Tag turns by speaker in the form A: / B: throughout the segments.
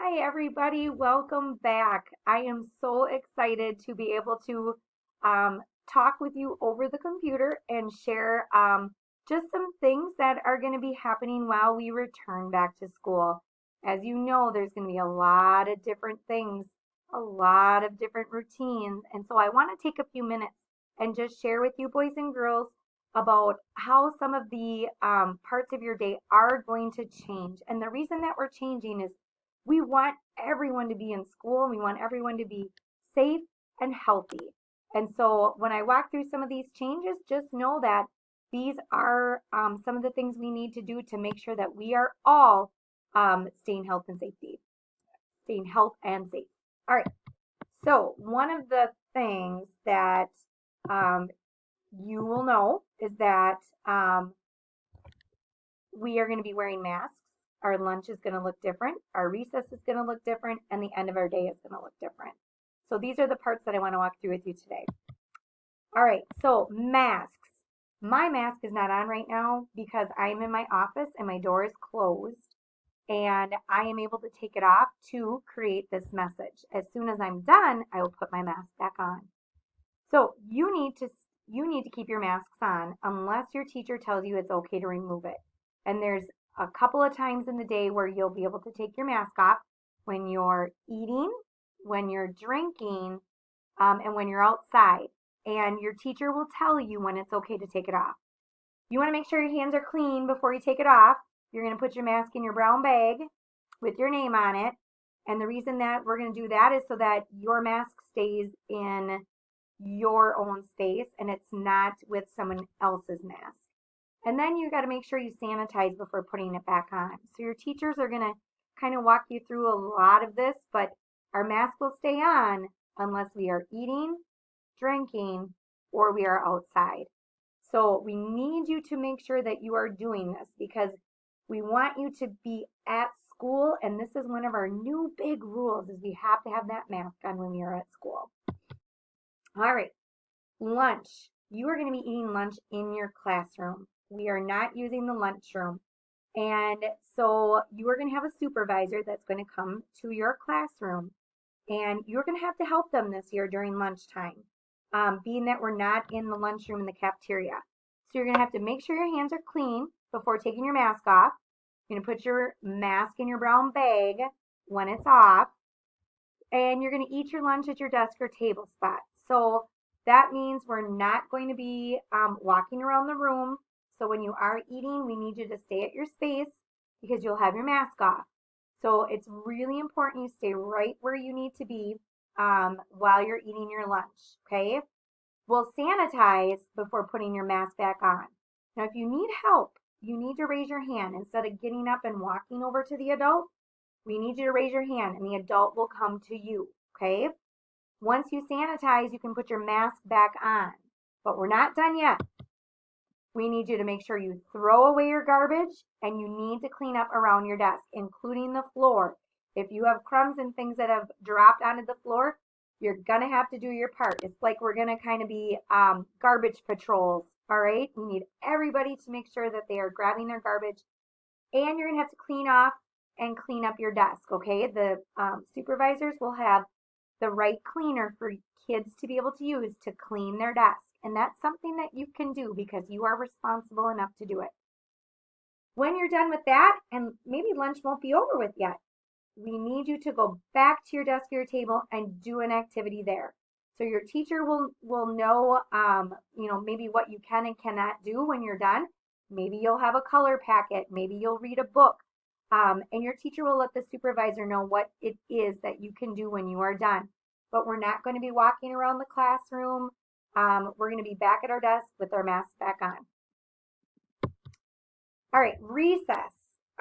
A: Hi, everybody. Welcome back. I am so excited to be able to um, talk with you over the computer and share just some things that are going to be happening while we return back to school. As you know, there's going to be a lot of different things, a lot of different routines. And so I want to take a few minutes and just share with you, boys and girls, about how some of the parts of your day are going to change. And the reason that we're changing is we want everyone to be in school. We want everyone to be safe and healthy. And so when I walk through some of these changes, just know that these are some of the things we need to do to make sure that we are all staying health and safety, staying health and safe. All right. So one of the things that um, you will know is that we are going to be wearing masks. Our lunch is going to look different. Our recess is going to look different. And the end of our day is going to look different. So these are the parts that I want to walk through with you today. All right, so masks. My mask is not on right now because I'm in my office and my door is closed. And I am able to take it off to create this message. As soon as I'm done, I will put my mask back on. So you need to keep your masks on unless your teacher tells you it's okay to remove it. And there's a couple of times in the day where you'll be able to take your mask off when you're eating, when you're drinking, and when you're outside. And your teacher will tell you when it's okay to take it off. You want to make sure your hands are clean before you take it off. You're going to put your mask in your brown bag with your name on it. And the reason that we're going to do that is so that your mask stays in your own space and it's not with someone else's mask. And then you got to make sure you sanitize before putting it back on. So your teachers are going to kind of walk you through a lot of this, but our mask will stay on unless we are eating, drinking, or we are outside. So we need you to make sure that you are doing this because we want you to be at school, and this is one of our new big rules is we have to have that mask on when we are at school. All right, lunch. You are going to be eating lunch in your classroom. We are not using the lunchroom. And so you are going to have a supervisor that's going to come to your classroom and you're going to have to help them this year during lunchtime, being that we're not in the lunchroom in the cafeteria. So you're going to have to make sure your hands are clean before taking your mask off. You're going to put your mask in your brown bag when it's off, and you're going to eat your lunch at your desk or table spot. So that means we're not going to be walking around the room. So when you are eating, we need you to stay at your space because you'll have your mask off. So it's really important you stay right where you need to be while you're eating your lunch, okay? We'll sanitize before putting your mask back on. Now, if you need help, you need to raise your hand. Instead of getting up and walking over to the adult, we need you to raise your hand and the adult will come to you, okay? Once you sanitize, you can put your mask back on. But we're not done yet. We need you to make sure you throw away your garbage and you need to clean up around your desk, including the floor. If you have crumbs and things that have dropped onto the floor, you're going to have to do your part. It's like we're going to kind of be garbage patrols, all right? We need everybody to make sure that they are grabbing their garbage and you're going to have to clean off and clean up your desk, okay? The supervisors will have the right cleaner for kids to be able to use to clean their desk. And that's something that you can do because you are responsible enough to do it. When you're done with that, and maybe lunch won't be over with yet, we need you to go back to your desk or your table and do an activity there. So your teacher will know, maybe what you can and cannot do when you're done. Maybe you'll have a color packet. Maybe you'll read a book. And your teacher will let the supervisor know what it is that you can do when you are done. But we're not going to be walking around the classroom. We're going to be back at our desk with our masks back on. All right, recess.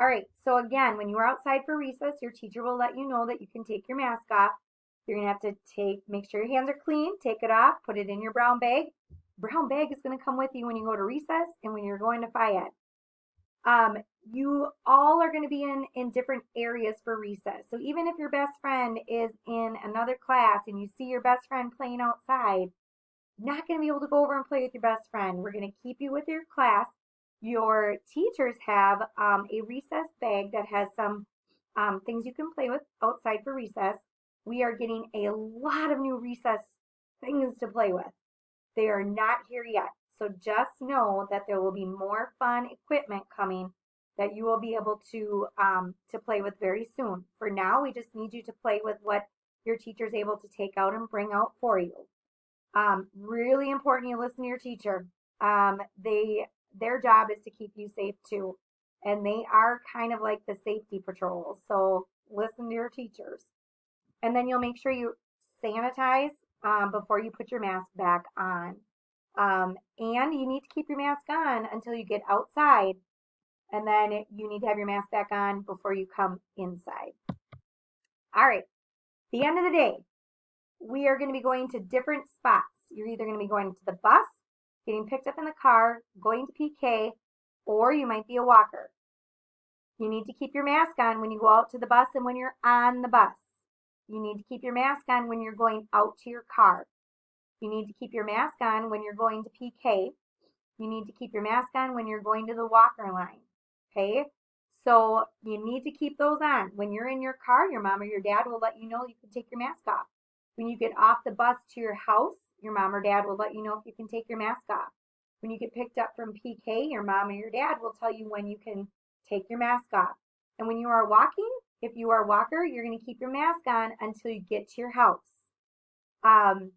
A: All right, so again, when you are outside for recess, your teacher will let you know that you can take your mask off. You're going to have to make sure your hands are clean, take it off, put it in your brown bag. Brown bag is going to come with you when you go to recess and when you're going to Phi Ed. You all are going to be in different areas for recess. So even if your best friend is in another class and you see your best friend playing outside, not going to be able to go over and play with your best friend. We're going to keep you with your class. Your teachers have a recess bag that has some things you can play with outside for recess. We are getting a lot of new recess things to play with. They are not here yet. So just know that there will be more fun equipment coming that you will be able to play with very soon. For now, we just need you to play with what your teacher is able to take out and bring out for you. Really important you listen to your teacher. Their job is to keep you safe too. And they are kind of like the safety patrol. So listen to your teachers. And then you'll make sure you sanitize before you put your mask back on. And you need to keep your mask on until you get outside. And then you need to have your mask back on before you come inside. All right. The end of the day, we are going to be going to different spots. You're either going to be going to the bus, getting picked up in the car, going to PK, or you might be a walker. You need to keep your mask on when you go out to the bus and when you're on the bus. You need to keep your mask on when you're going out to your car. You need to keep your mask on when you're going to PK. You need to keep your mask on when you're going to the walker line. Okay? So you need to keep those on. When you're in your car, your mom or your dad will let you know you can take your mask off. When you get off the bus to your house, your mom or dad will let you know if you can take your mask off. When you get picked up from PK, your mom or your dad will tell you when you can take your mask off. And when you are walking, if you are a walker, you're going to keep your mask on until you get to your house. And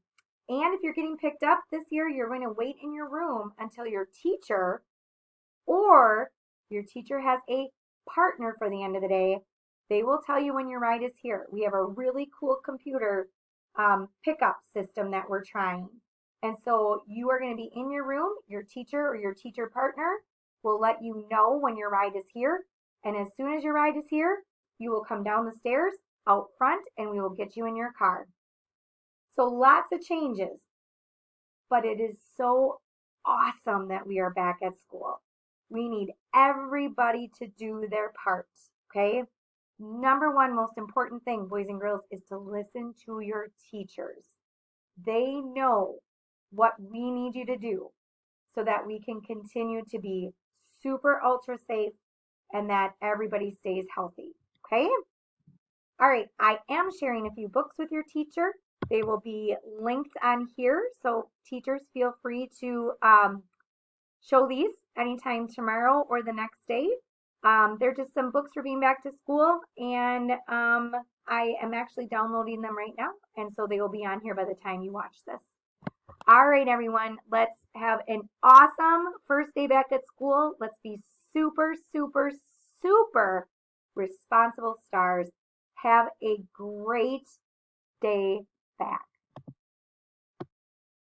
A: if you're getting picked up this year, you're going to wait in your room until your teacher or your teacher has a partner for the end of the day. They will tell you when your ride is here. We have a really cool computer pickup system that we're trying. And so you are going to be in your room. Your teacher or your teacher partner will let you know when your ride is here. And as soon as your ride is here, you will come down the stairs out front and we will get you in your car. So lots of changes, but it is so awesome that we are back at school. We need everybody to do their part, okay? Number one most important thing, boys and girls, is to listen to your teachers. They know what we need you to do so that we can continue to be super ultra safe and that everybody stays healthy, okay? All right, I am sharing a few books with your teacher. They will be linked on here, so teachers feel free to show these anytime tomorrow or the next day. They're just some books for being back to school, and I am actually downloading them right now, and so they will be on here by the time you watch this. All right, everyone, let's have an awesome first day back at school. Let's be super, super, super responsible stars. Have a great day back.